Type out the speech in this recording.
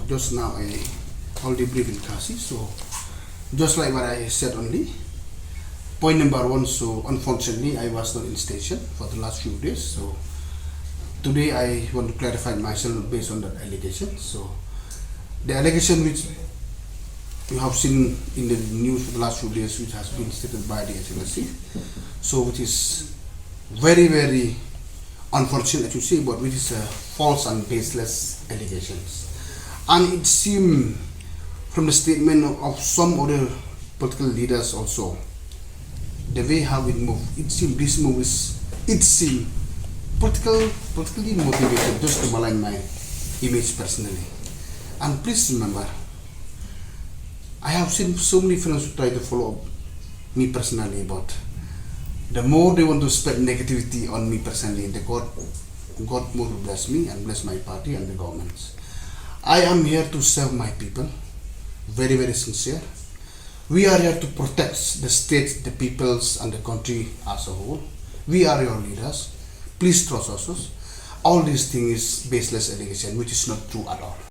just now I already briefed in Kasi. So just like what I said only. Point number one, so unfortunately I was not in station for the last few days. So today I want to clarify myself based on that allegation. So the allegation which you have seen in the news for the last few days, which has been stated by the HLSC, so which is very, very unfortunate to say, but which is false and baseless allegations. And it seems from the statement of some other political leaders also, the way how it moved, it seems this move is, politically motivated just to malign my image personally. And please remember, I have seen so many friends who try to follow up me personally, but the more they want to spread negativity on me personally, God more will bless me and bless my party and the governments. I am here to serve my people, very, very sincere. We are here to protect the state, the peoples and the country as a whole. We are your leaders. Please trust us. All these things is baseless allegation, which is not true at all.